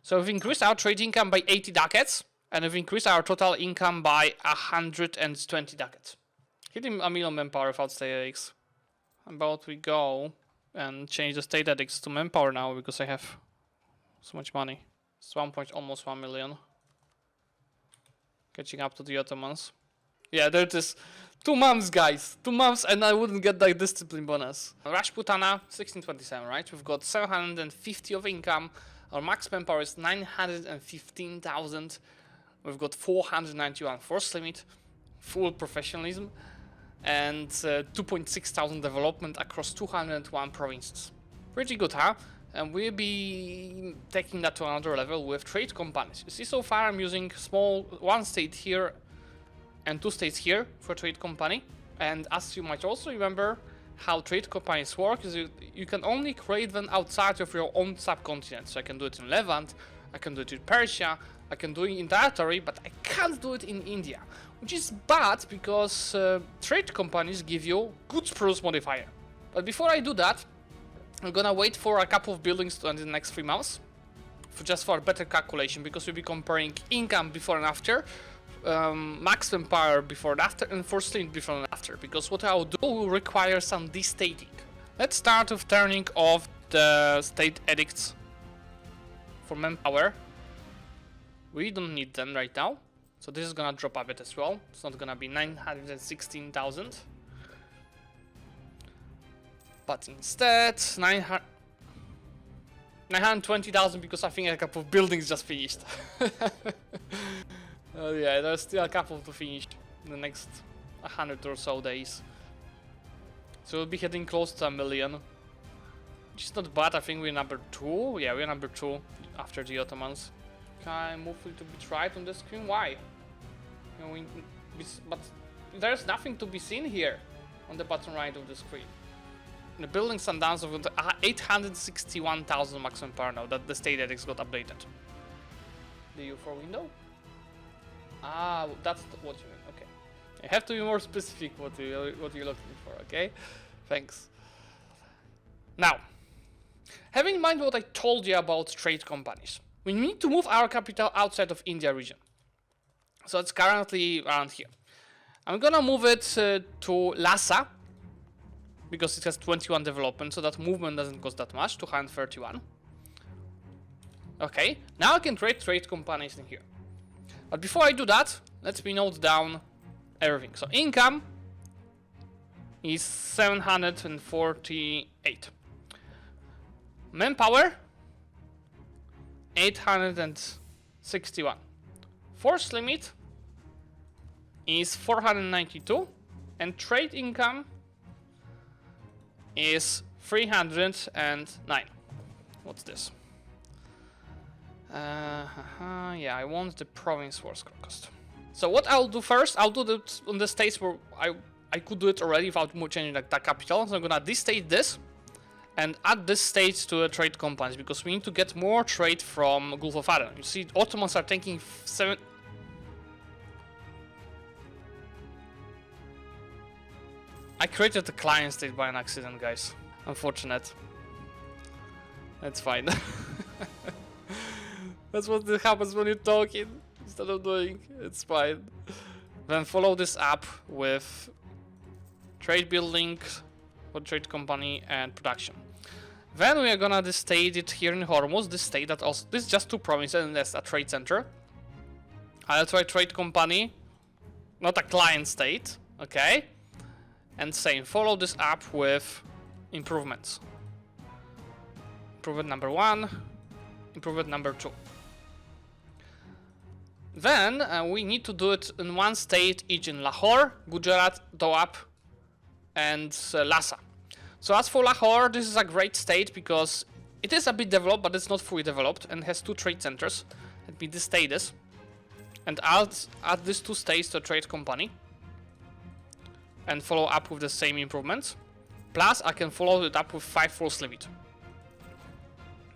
So we've increased our trade income by 80 ducats, and we've increased our total income by 120 ducats. Hitting a million manpower without state edicts. About we go and change the state edicts to manpower now because I have so much money. It's almost 1 million. Catching up to the Ottomans. Yeah, there it is. 2 months, guys. 2 months and I wouldn't get that discipline bonus. Rajputana, 1627, right? We've got 750 of income. Our max manpower is 915,000. We've got 491 force limit. Full professionalism. And 2.6 thousand development across 201 provinces. Pretty good, huh? And we'll be taking that to another level with trade companies. You see, so far I'm using one state here and 2 states here for trade company. And as you might also remember, how trade companies work is you can only create them outside of your own subcontinent. So I can do it in Levant, I can do it in Persia, I can do it in territory, but I can't do it in India. Which is bad because trade companies give you goods produce modifier. But before I do that, I'm gonna wait for a couple of buildings in the next 3 months. Just for a better calculation, because we'll be comparing income before and after, max manpower before and after, and force limit before and after. Because what I'll do will require some destating. Let's start with turning off the state edicts for manpower. We don't need them right now. So this is gonna drop a bit as well. It's not gonna be 916,000. But instead, 920,000 because I think a couple of buildings just finished. Oh yeah, there's still a couple to finish in the next 100 or so days. So we'll be heading close to 1 million. Which is not bad, I think we're number 2. Yeah, we're number 2 after the Ottomans. Can I move it to be right on the screen? Why? You know, but there's nothing to be seen here on the bottom right of the screen. The buildings and downs of 861,000 maximum power now that the state edicts got updated. The EU4 window? Ah, that's what you mean. Okay, you have to be more specific what you're looking for. Okay, thanks. Now, having in mind what I told you about trade companies, we need to move our capital outside of India region. So it's currently around here. I'm gonna move it to Lhasa because it has 21 development, so that movement doesn't cost that much, 231. Okay, now I can trade companies in here. But before I do that, let me note down everything. So income is 748. Manpower 861. Force limit is 492, and trade income is 309. What's this? Yeah, I want the province wars cost. So what I'll do first, I'll do it on the states where I could do it already without changing the capital. So I'm gonna destate this and add this state to the trade companies because we need to get more trade from Gulf of Aden. You see, Ottomans are taking 7. I created the client state by an accident, guys. Unfortunate. That's fine. That's what happens when you're talking instead of doing. It's fine. Then follow this up with trade building for trade company and production. Then we are gonna destate it here in Hormuz. This state that also this is just 2 provinces and that's a trade center. I'll try trade company, not a client state. Okay. And same, follow this up with improvements. Improvement number 1, improvement number 2. Then we need to do it in 1 state each in Lahore, Gujarat, Doab, and Lhasa. So as for Lahore, this is a great state because it is a bit developed, but it's not fully developed and has 2 trade centers. Let me destate this and add these 2 states to a trade company. And follow up with the same improvements. Plus, I can follow it up with 5 force limit.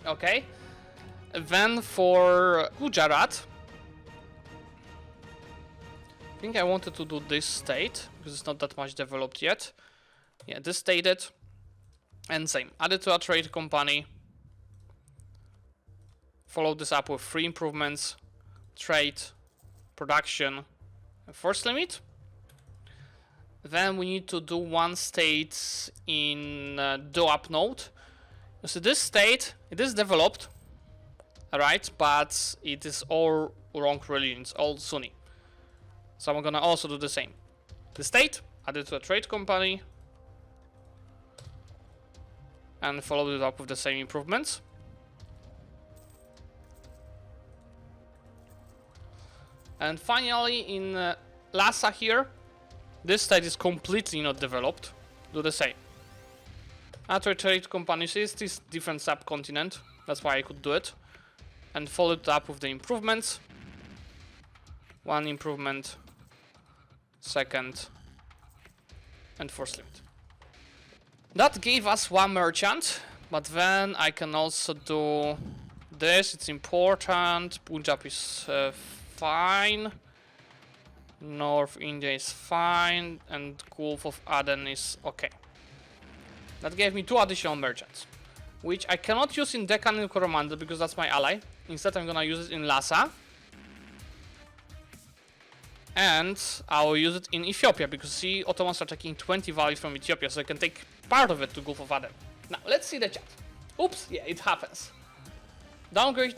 Okay. Then for Gujarat, I think I wanted to do this state because it's not that much developed yet. Yeah, this stated. And same, add it to a trade company. Follow this up with 3 improvements, trade, production, and force limit. Then we need to do 1 state in do-up node. So this state, it is developed, alright, but it is all wrong religion, it's all Sunni. So I'm gonna also do the same. The state, add it to a trade company, and follow it up with the same improvements. And finally, in Lhasa here, this state is completely not developed. Do the same. After trade companies is this different subcontinent. That's why I could do it. And follow it up with the improvements. 1 improvement, 2nd, and force limit. That gave us 1 merchant, but then I can also do this. It's important. Punjab is fine. North India is fine, and Gulf of Aden is okay. That gave me 2 additional merchants, which I cannot use in Deccan and Coromandel because that's my ally. Instead, I'm gonna use it in Lhasa. And I will use it in Ethiopia because see, Ottomans are taking 20 value from Ethiopia, so I can take part of it to Gulf of Aden. Now, let's see the chat. Oops, yeah, it happens. Downgrade.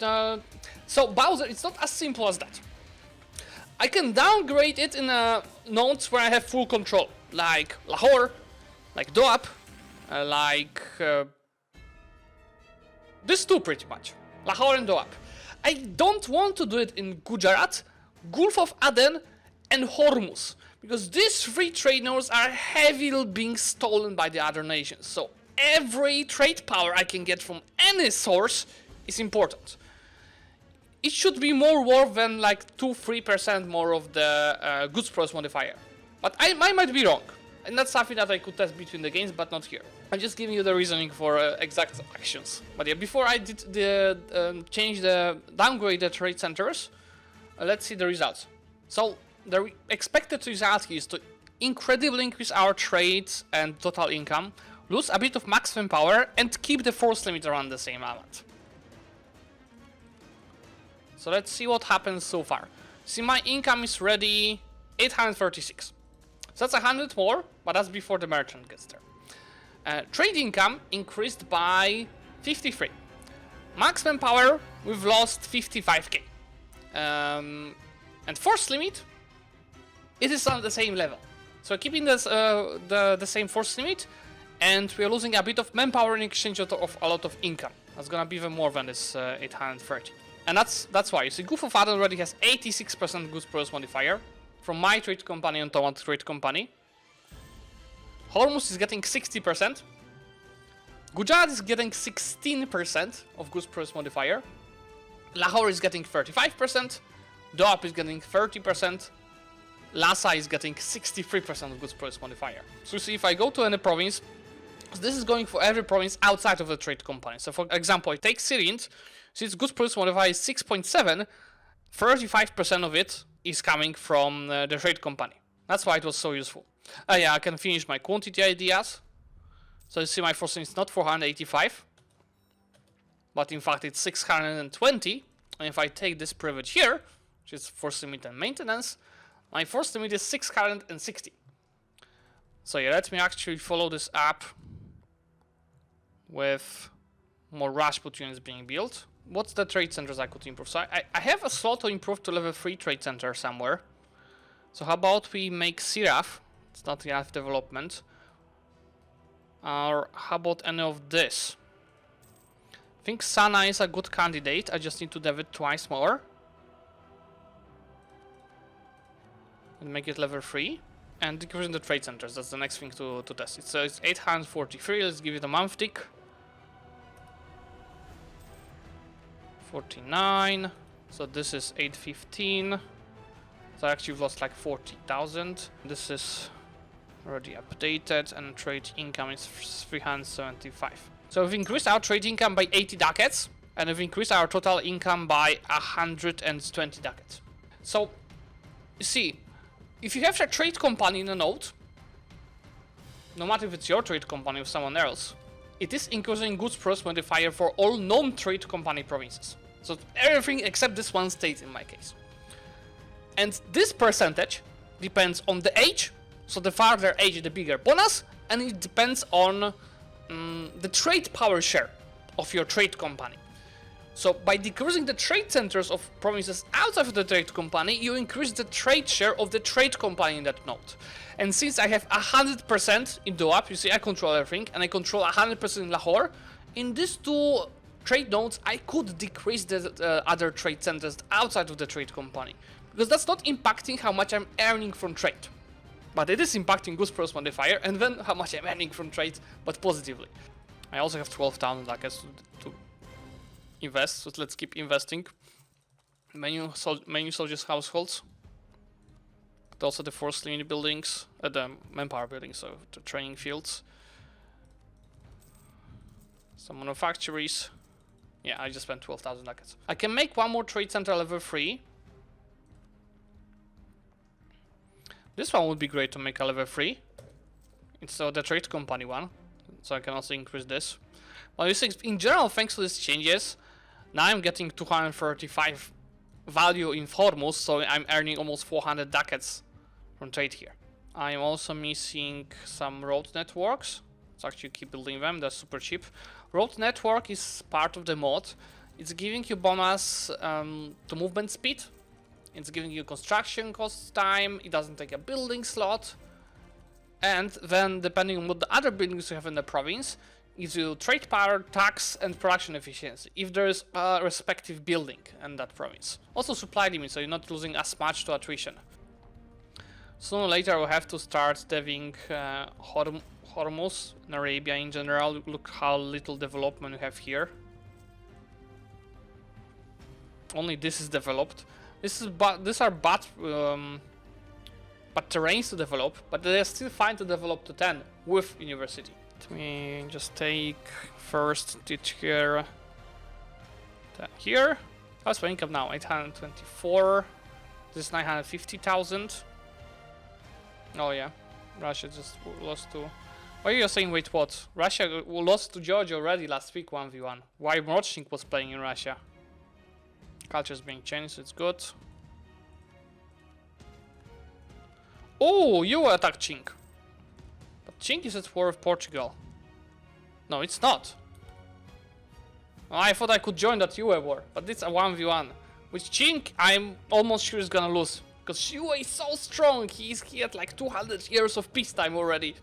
So, Bowser, it's not as simple as that. I can downgrade it in nodes where I have full control, like Lahore, like Doab, like these 2 pretty much, Lahore and Doab. I don't want to do it in Gujarat, Gulf of Aden, and Hormuz, because these 3 trade nodes are heavily being stolen by the other nations. So every trade power I can get from any source is important. It should be more worth than like 2-3% more of the goods price modifier. But I might be wrong. And that's something that I could test between the games, but not here. I'm just giving you the reasoning for exact actions. But yeah, before I did the downgrade the trade centers, let's see the results. So the expected result is to incredibly increase our trade and total income, lose a bit of maximum power, and keep the force limit around the same amount. So let's see what happens so far. See, my income is ready 836. So that's 100 more, but that's before the merchant gets there. Trade income increased by 53. Maximum power, we've lost 55k. And force limit, it is on the same level. So keeping this, the same force limit, and we're losing a bit of manpower in exchange of a lot of income. That's gonna be even more than this 830. And that's why. You see, Gulf of Aden already has 86% goods price modifier from my trade company and Ottoman trade company. Hormuz is getting 60%. Gujarat is getting 16% of goods price modifier. Lahore is getting 35%. Doab is getting 30%. Lhasa is getting 63% of goods price modifier. So you see, if I go to any province, this is going for every province outside of the trade company. So for example, I take Sirint. Since goods price modifier is 6.7, 35% of it is coming from the trade company. That's why it was so useful. Yeah, I can finish my quantity ideas. So you see my force limit is not 485, but in fact it's 620. And if I take this privilege here, which is force limit and maintenance, my force limit is 660. So yeah, let me actually follow this up with more Rajput units being built. What's the trade centers I could improve? So I have a slot to improve to level 3 trade center somewhere. So how about we make Siraf? It's not enough development. Or how about any of this? I think Sana is a good candidate. I just need to dev it twice more. And make it level 3. And decreasing the trade centers. That's the next thing to test. So it's 843. Let's give it a month tick. 49, so this is 815, so actually we've lost like 40,000. This is already updated, and trade income is 375. So we've increased our trade income by 80 ducats, and we've increased our total income by 120 ducats. So, you see, if you have a trade company in a node, no matter if it's your trade company or someone else, it is increasing goods price modifier for all non-trade company provinces. So everything except this one stays in my case. And this percentage depends on the age, so the farther age, the bigger bonus, and it depends on the trade power share of your trade company. So by decreasing the trade centers of provinces outside of the trade company, you increase the trade share of the trade company in that node. And since I have 100% in Doab, you see I control everything, and I control 100% in Lahore, in these two trade nodes I could decrease the other trade centers outside of the trade company. Because that's not impacting how much I'm earning from trade. But it is impacting goods price modifier, and then how much I'm earning from trade, but positively. I also have 12,000 ducats to invest, so let's keep investing. Menu soldiers households. But also the force unit buildings, the manpower buildings, so the training fields. Some manufactories. Yeah, I just spent 12,000 ducats. I can make one more trade center level 3. This one would be great to make a level 3. It's the trade company one. So I can also increase this. Well, you see, in general, thanks to these changes, now I'm getting 235 value in Hormuz, so I'm earning almost 400 ducats from trade here. I'm also missing some road networks. Let's actually keep building them, they're super cheap. Road network is part of the mod. It's giving you bonus to movement speed. It's giving you construction cost time, it doesn't take a building slot. And then, depending on what the other buildings you have in the province, gives you trade power, tax, and production efficiency, if there is a respective building in that province. Also supply limit, so you're not losing as much to attrition. Sooner or later we'll have to start deving Hormuz and Arabia in general. Look how little development we have here. Only this is developed. These are bad terrains to develop, but they're still fine to develop to 10 with university. Let me just take first this here, then here. How's my income now? 824. This is 950,000. Oh yeah, Russia just lost to. Why are you saying wait what? Russia lost to Georgia already last week 1v1. Why Mrocznik was playing in Russia? Culture is being changed, so it's good. Oh, you attack Chink. But Chink is at war with Portugal. No, it's not. Oh, I thought I could join that UA war, but it's a 1v1. Which Chink, I'm almost sure is gonna lose. Because UA is so strong, he had like 200 years of peacetime already.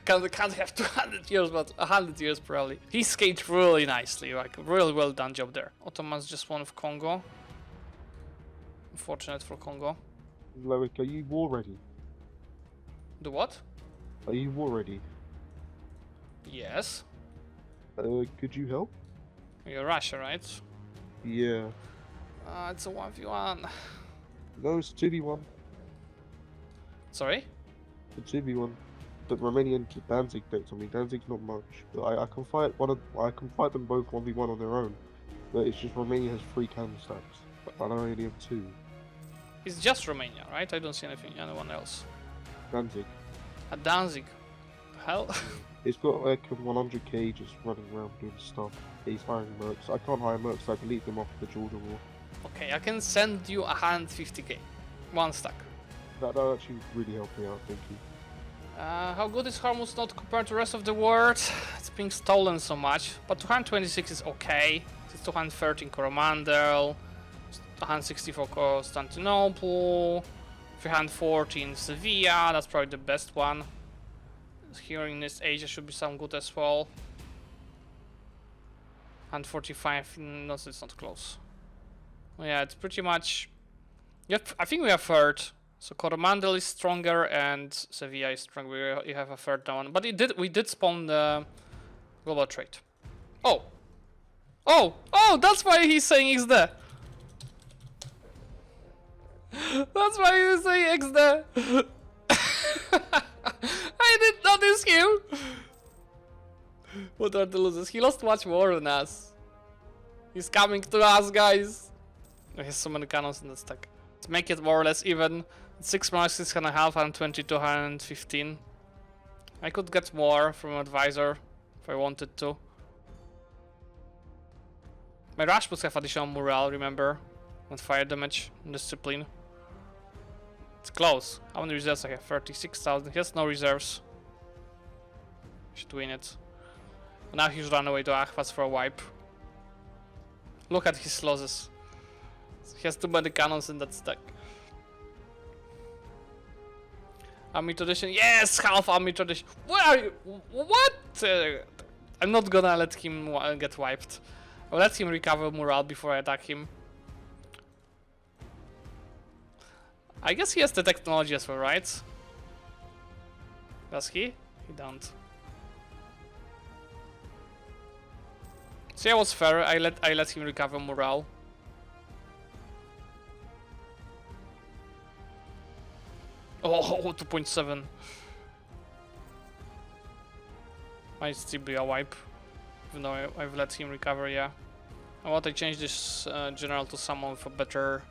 Can't have 200 years, but 100 years probably. He skated really nicely, like really well done job there. Ottomans just won with Congo. Unfortunate for Congo. Zlewikk, are you war ready? Do what? Are you war ready? Yes. Could you help? You're Russia, right? Yeah. It's a 1v1. No, it's 2v1. Sorry? It's 2v1. But Romanian Danzig takes on me. Danzig's not much. But I can fight I can fight them both 1v1 on their own. But it's just Romania has 3 cannon stacks. But I only have 2. It's just Romania, right? I don't see anyone else. Danzig. A Danzig. Hell? It's got like 100k just running around doing stuff. He's hiring mercs. I can't hire mercs, so I delete them off the Georgia war. Okay, I can send you 150k. 1 stack. That actually really helped me out, thank you. How good is Hormuz not compared to the rest of the world? It's being stolen so much, but 226 is okay. It's 213 Coromandel, 164 Constantinople, 314 Sevilla, that's probably the best one. Here in East Asia should be some good as well. 145, no, it's not close. Yeah, it's pretty much. Yep, I think we have third. So Coromandel is stronger and Sevilla is stronger. You have a third one, but we did spawn the global trade. Oh, that's why he's saying X there. That's why he's saying X there. I did notice him. What are the losers? He lost much more than us. He's coming to us, guys. He has so many cannons in the stack. To make it more or less even, 6 marks, 6.5, and 22, 115. I could get more from advisor if I wanted to. My Rajputs have additional morale, remember? And fire damage, discipline. It's close. How many reserves I have? 36,000. He has no reserves. Should win it. Now he's run away to Ahvaz for a wipe. Look at his losses. He has too many cannons in that stack. Army tradition. Yes! Half army tradition. Where are you? What? I'm not gonna let him get wiped. I'll let him recover morale before I attack him. I guess he has the technology as well, right? Does he? He don't. See, I was fair. I let him recover morale. Oh, 2.7. Might still be a wipe, even though I've let him recover. Yeah. I want to change this general to someone for better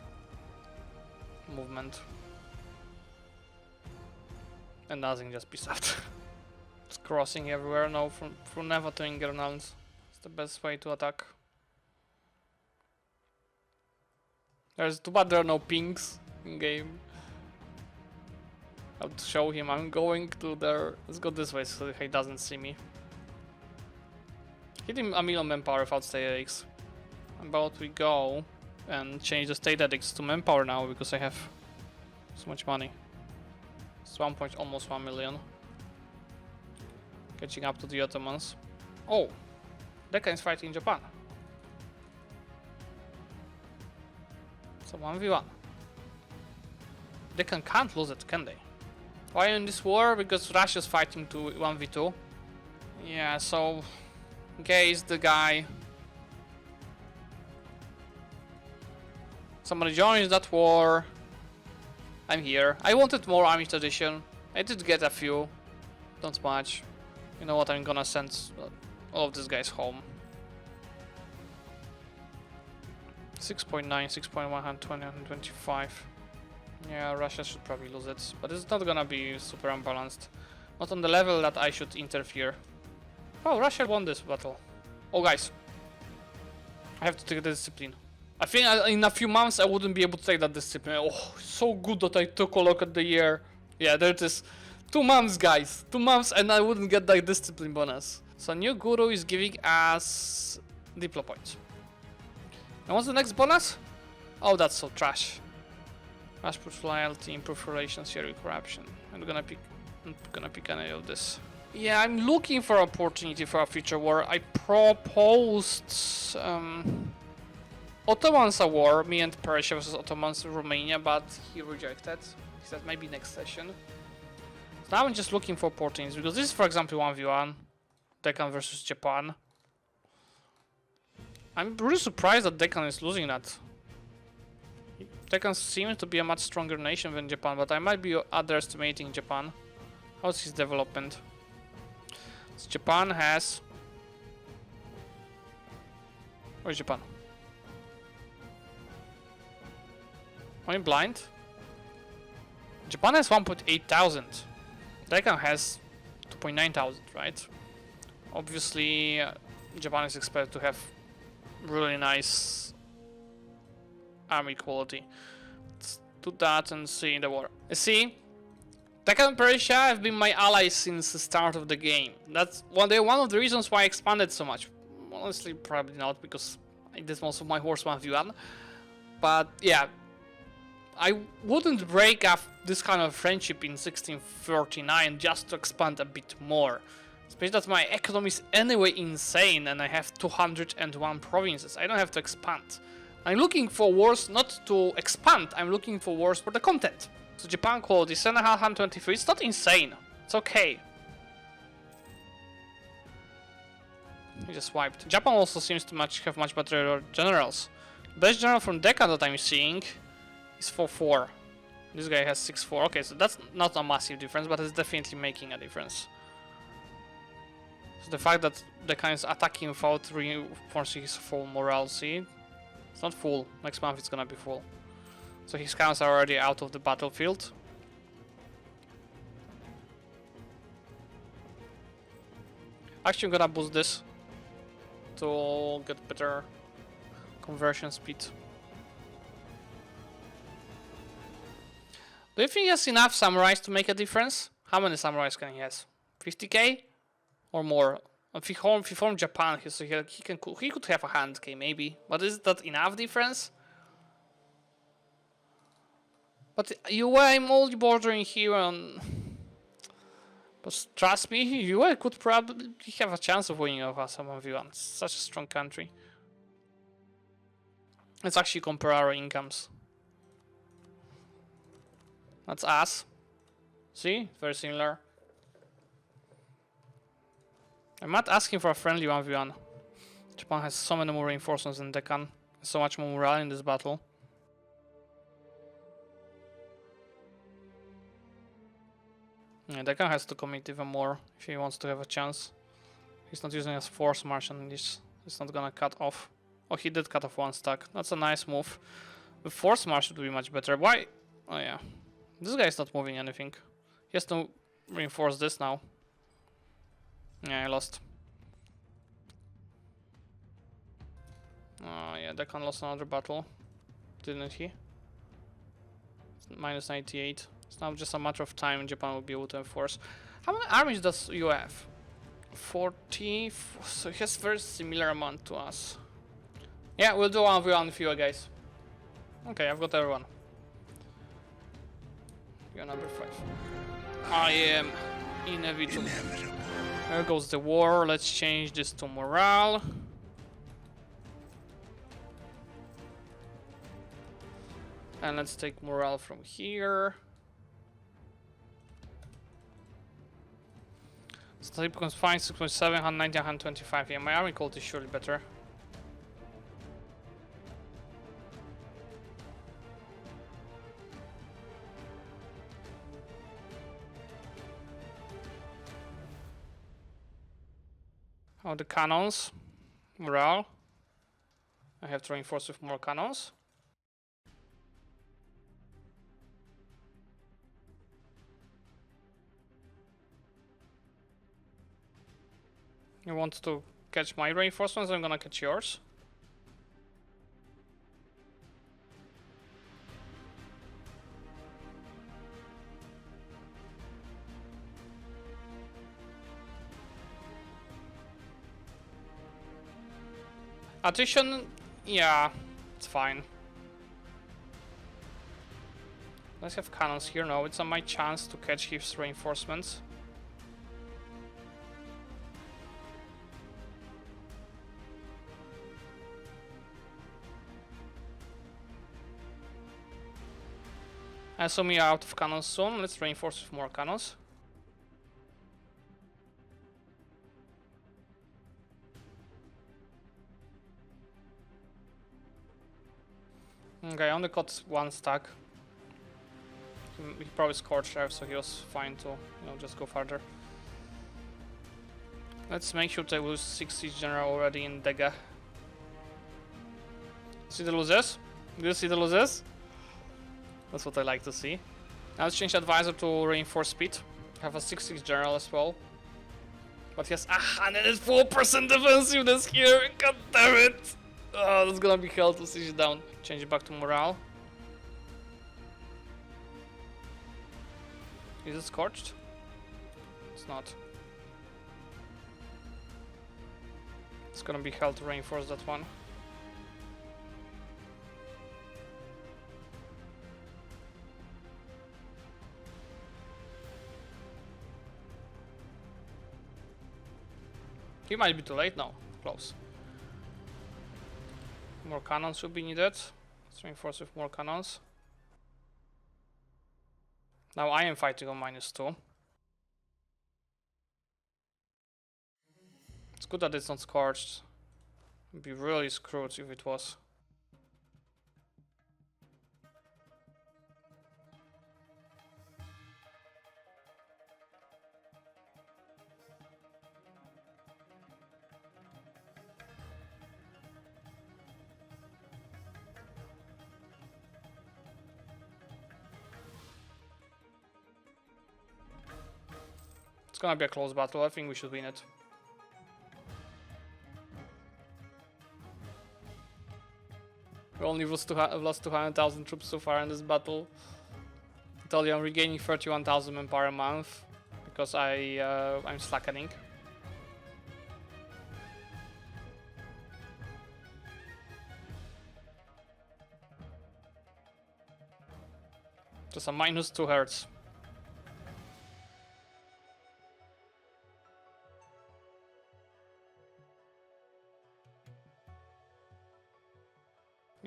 movement. And nothing, just peace out. It's crossing everywhere now from Neva to Ingernals. It's the best way to attack. There's too bad there are no pings in game. I'll show him I'm going to there. Let's go this way so he doesn't see me. Hit him a million manpower without state edicts. About we go and change the state edicts to manpower now because I have so much money. It's almost 1 million. Catching up to the Ottomans. Oh, Deccan is fighting Japan. So 1v1. Deccan can't lose it, can they? Why in this war? Because Russia's fighting to 1v2. Yeah, so Gay is the guy. Somebody joins that war. I'm here. I wanted more army tradition. I did get a few. Not much. You know what? I'm gonna send all of these guys home. 6.9, 6.1, 125. Yeah, Russia should probably lose it, but it's not gonna be super unbalanced. Not on the level that I should interfere. Oh, Russia won this battle. Oh, guys. I have to take the discipline. I think in a few months I wouldn't be able to take that discipline. Oh, so good that I took a look at the year. Yeah, there it is. 2 months, guys. 2 months and I wouldn't get that discipline bonus. So new guru is giving us Diplo points. And what's the next bonus? Oh, that's so trash. Rajput loyalty, improve relations, here with corruption. I'm not gonna pick any of this. Yeah, I'm looking for opportunity for a future war. I proposed Ottomans a war, me and Persia versus Ottomans in Romania, but he rejected. He said maybe next session. So now I'm just looking for opportunities because this is, for example, 1v1, Deccan versus Japan. I'm really surprised that Deccan is losing that. Deccan seems to be a much stronger nation than Japan, but I might be underestimating Japan. How's his development? So Japan has... Where's Japan? Am I blind? Japan has 1.8 thousand. Deccan has 2.9 thousand, right? Obviously, Japan is expected to have really nice army quality. Let's do that and see the war. See, Deccan and Persia have been my allies since the start of the game. That's one of the reasons why I expanded so much. Honestly, probably not, because I did most of my wars 1v1. But yeah, I wouldn't break up this kind of friendship in 1639 just to expand a bit more. Especially that my economy is anyway insane and I have 201 provinces. I don't have to expand. I'm looking for wars not to expand, I'm looking for wars for the content. So Japan quality 723, it's not insane. It's okay. He just wiped. Japan also seems to have much better generals. Best general from Deccan that I'm seeing is 4-4. This guy has 6-4. Okay, so that's not a massive difference, but it's definitely making a difference. So the fact that Deccan is attacking without reinforcing his full morale, see? It's not full. Next month it's gonna be full. So his scouts are already out of the battlefield. Actually, I'm gonna boost this to get better conversion speed. Do you think he has enough samurais to make a difference? How many samurais can he has? 50k or more? If he formed Japan, he could have a 100k maybe. But is that enough difference? But I'm only bordering here on. But trust me, UA could probably have a chance of winning over us 1v1. It's such a strong country. Let's actually compare our incomes. That's us. See? Very similar. I'm not asking for a friendly 1v1. Japan has so many more reinforcements than Deccan. So much more morale in this battle. Yeah, Deccan has to commit even more if he wants to have a chance. He's not using his force march and he's not gonna cut off. Oh, he did cut off one stack. That's a nice move. The force march would be much better. Why? Oh yeah. This guy's not moving anything. He has to reinforce this now. Yeah, I lost. Oh yeah, Deccan lost another battle. Didn't he? Minus 98. It's now just a matter of time and Japan will be able to enforce. How many armies does you have? 40. So he has very similar amount to us. Yeah, we'll do 1v1 with you guys. Okay, I've got everyone. You're number 5. I am inevitable. There goes the war. Let's change this to morale. And let's take morale from here. Sleep becomes fine, 6.7, 190, 125. Yeah, my army quality is surely better. Oh, the cannons. Morale. I have to reinforce with more cannons. You want to catch my reinforcements? I'm gonna catch yours. Attrition, yeah, it's fine. Let's have cannons here. No, it's on my chance to catch his reinforcements. I assume we are out of cannons soon. Let's reinforce with more cannons. Okay, I only got one stack. He probably scorched earth, so he was fine to, just go further. Let's make sure they lose 6 siege general already in Dega. See the losers? Do you see the losers? That's what I like to see. Now let's change advisor to reinforce speed. Have a 6/6 general as well. But he has 104% defensiveness here. God damn it! Oh, that's gonna be hell to siege down. Change it back to morale. Is it scorched? It's not. It's gonna be hell to reinforce that one. He might be too late now. Close. More cannons should be needed. Let's reinforce with more cannons. Now I am fighting on -2. It's good that it's not scorched. It'd be really screwed if it was. It's gonna be a close battle. I think we should win it. We only lost 200,000 troops so far in this battle. Italy, I'm regaining 31,000 manpower a month because I'm slackening. Just a minus 2 hertz.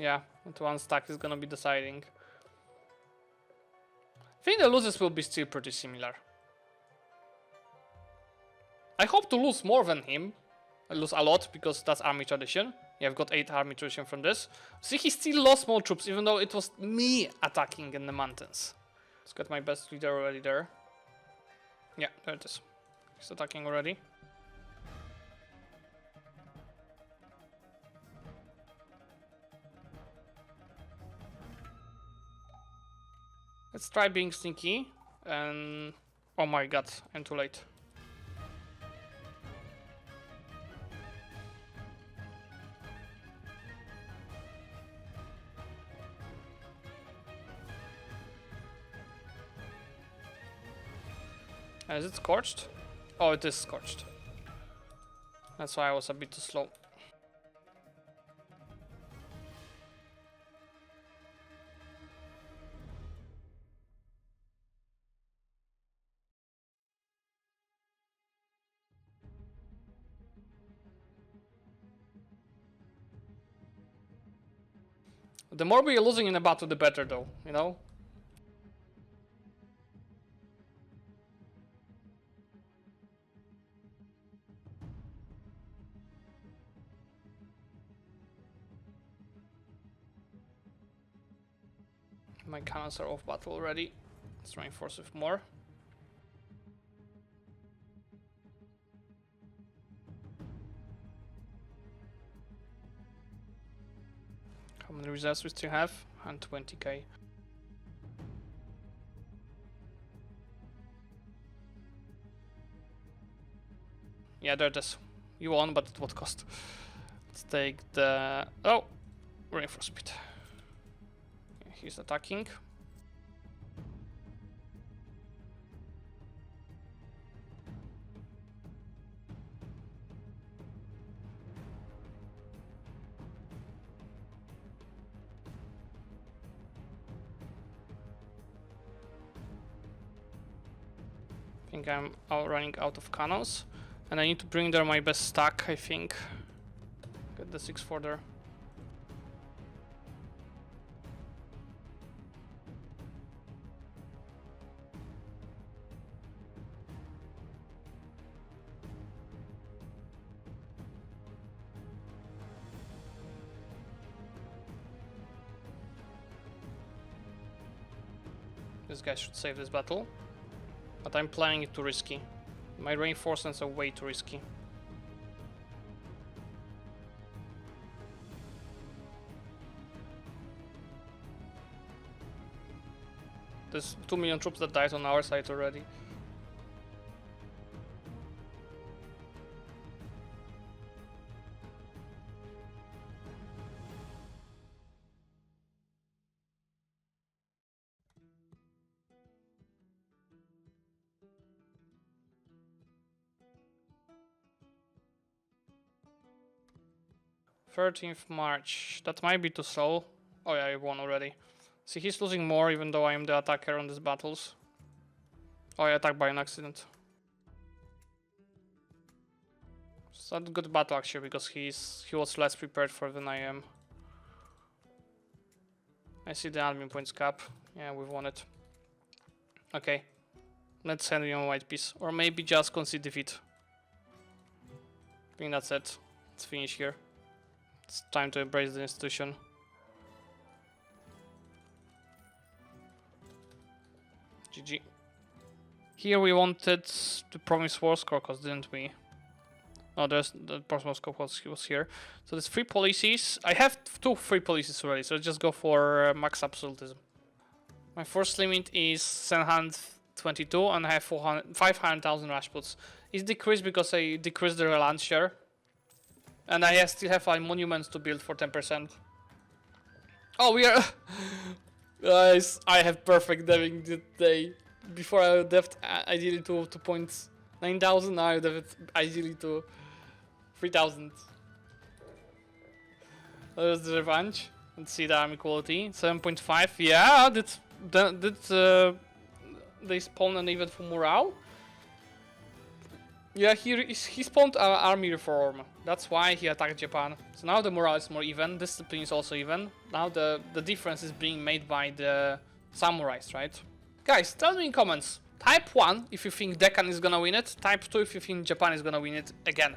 Yeah, and one stack is gonna be deciding. I think the losses will be still pretty similar. I hope to lose more than him. I lose a lot because that's army tradition. Yeah, I've got 8 army tradition from this. See, he still lost more troops even though it was me attacking in the mountains. Let's get my best leader already there. Yeah, there it is. He's attacking already. Let's try being sneaky and... Oh my god, I'm too late. Is it scorched? Oh, it is scorched. That's why I was a bit too slow. The more we are losing in a battle, the better though, you know? My cannons are off battle already. Let's reinforce with more. How many reserves we still have? 120k. Yeah, there it is. You won, but at what cost? Let's take the... Oh! Reinforce speed. He's attacking. I think I'm running out of cannons. And I need to bring there my best stack, I think. Get the 6-4 there. This guy should save this battle. But I'm playing it too risky. My reinforcements are way too risky. There's 2 million troops that died on our side already. March 13th. That might be too slow. Oh yeah, I won already. See, he's losing more even though I am the attacker on these battles. Oh, I attacked by an accident. It's not a good battle actually because he was less prepared for than I am. I see the admin points cap. Yeah, we've won it. Okay. Let's send him a white piece. Or maybe just concede defeat. I think that's it. Let's finish here. It's time to embrace the institution. GG. Here we wanted to promise war scorecast, didn't we? No, there's the promise scorecast was here. So there's 3 policies. I have 2 free policies already, so let's just go for max absolutism. My force limit is 722 and I have 500,000 Rajputs. It's decreased because I decreased the land share. And I still have like monuments to build for 10%. Oh, we are. Guys, I have perfect deving today. Before I would deft ideally to 2.9,000, now I would have it ideally to 3,000. There's the revenge. Let's see the army quality. 7.5. Yeah, did they spawn an event for morale? Yeah, he spawned an army reform. That's why he attacked Japan. So now the morale is more even. Discipline is also even. Now the difference is being made by the samurais, right? Guys, tell me in comments. Type 1 if you think Deccan is gonna win it. Type 2 if you think Japan is gonna win it again.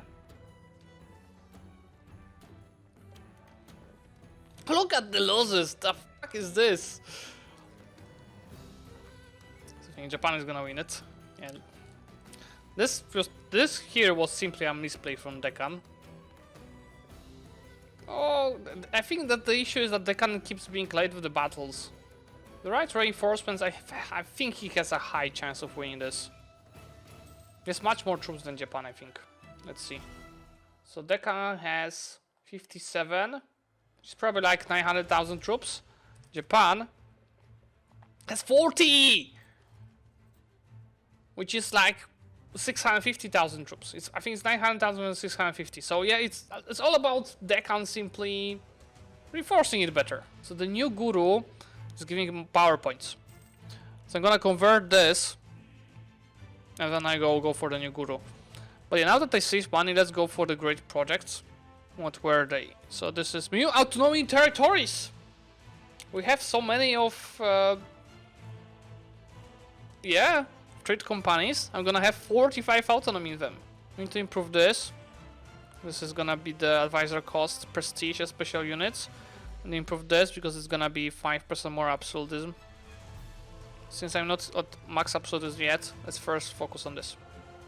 Look at the losses. The fuck is this? I think Japan is gonna win it. Yeah. This here was simply a misplay from Deccan. Oh, I think that the issue is that Deccan keeps being late with the battles. The right reinforcements, I think he has a high chance of winning this. He has much more troops than Japan, I think. Let's see. So Deccan has 57, which is probably like 900,000 troops. Japan has 40, which is like 650,000 troops. I think it's 900,000 and 650. So yeah, it's all about Deccan simply reinforcing it better. So the new guru is giving him power points. So I'm gonna convert this, and then I go for the new guru. But yeah, now that I save money, let's go for the great projects. What were they? So this is new autonomy territories. We have so many of yeah, trade companies. I'm gonna have 45 autonomy in them. I need to improve this. This is gonna be the advisor cost, prestige, and special units. And improve this because it's gonna be 5% more absolutism. Since I'm not at max absolutism yet, let's first focus on this.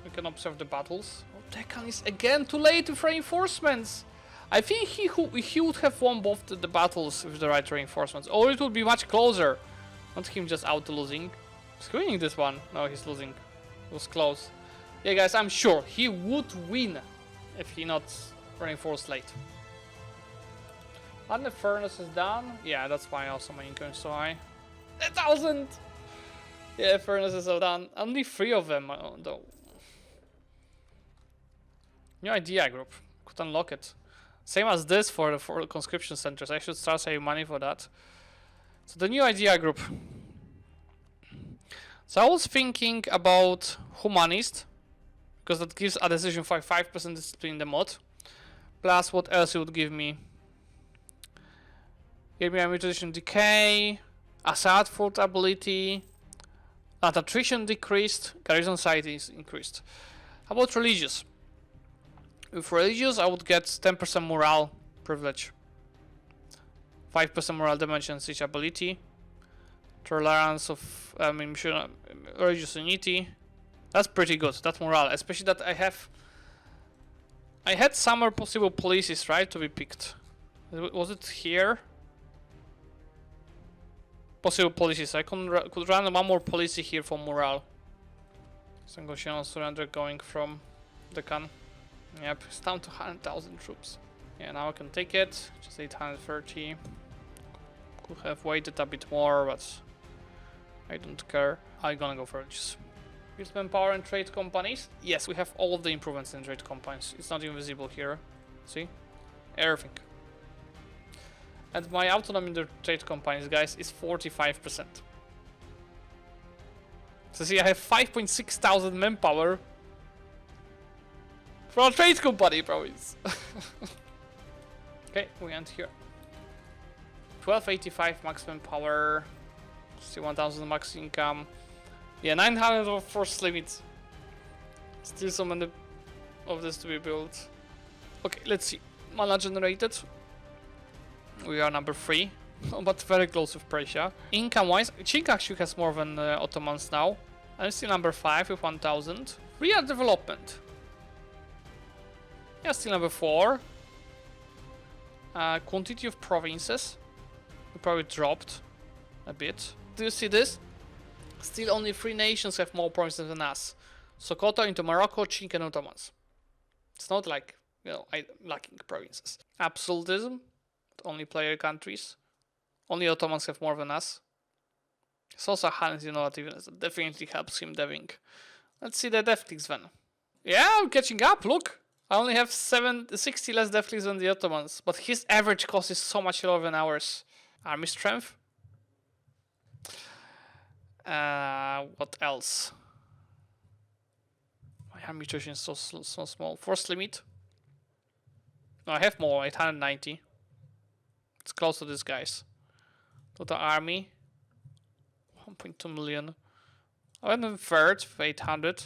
We can observe the battles. Oh, Deccan is again too late with reinforcements. I think he would have won both the battles with the right reinforcements, or it would be much closer. Not him just out losing. He's winning this one. No, he's losing. It was close. Yeah, guys, I'm sure he would win if he not reinforced late. And the furnace is done. Yeah, that's why also my income is so high. 1,000! Yeah, furnaces are done. Only 3 of them, though. New idea group. Could unlock it. Same as this for the conscription centers. I should start saving money for that. So the new idea group. So I was thinking about humanist, because that gives a decision for 5% discipline in the mod. Plus what else it would give me. Give me a mutation decay, Assad fort ability, that attrition decreased, garrison size is increased. How about religious? With religious I would get 10% morale privilege, 5% morale damage and siege ability, tolerance of religious unity. That's pretty good, that morale, especially that I had some more possible policies, right, to be picked. Was it here? Possible policies. I could run one more policy here for morale. So negotiation surrender going from Deccan. Yep, it's down to 100,000 troops. Yeah, now I can take it. Just 830. Could have waited a bit more, but I don't care. I'm gonna go for it. Just use manpower and trade companies. Yes, we have all of the improvements in trade companies. It's not even visible here. See? Everything. And my autonomy in the trade companies, guys, is 45%. So see, I have 5.6 thousand manpower for a trade company, province. Okay, we end here. 1285 maximum power, still 1000 max income. Yeah, 900 of force limits. Still so many of this to be built. Okay, let's see. Mana generated. We are number 3, but very close with Prussia. Income wise, Qing actually has more than Ottomans now. I'm still number 5 with 1000. Real development. Yeah, still number 4. Quantity of provinces. We probably dropped a bit. Do you see this? Still only 3 nations have more provinces than us. Sokoto into Morocco, Qing and Ottomans. It's not like, you know, lacking provinces. Absolutism. Only player countries. Only Ottomans have more than us. It's also Han's innovativeness. That definitely helps him deving. Let's see the death clicks then. Yeah, I'm catching up, look! I only have 60 less death clicks than the Ottomans, but his average cost is so much lower than ours. Army strength. What else? My army tuition is so small. Force limit. No, I have more, 890. It's close to this guy's. Total army. 1.2 million. I went in third with 800.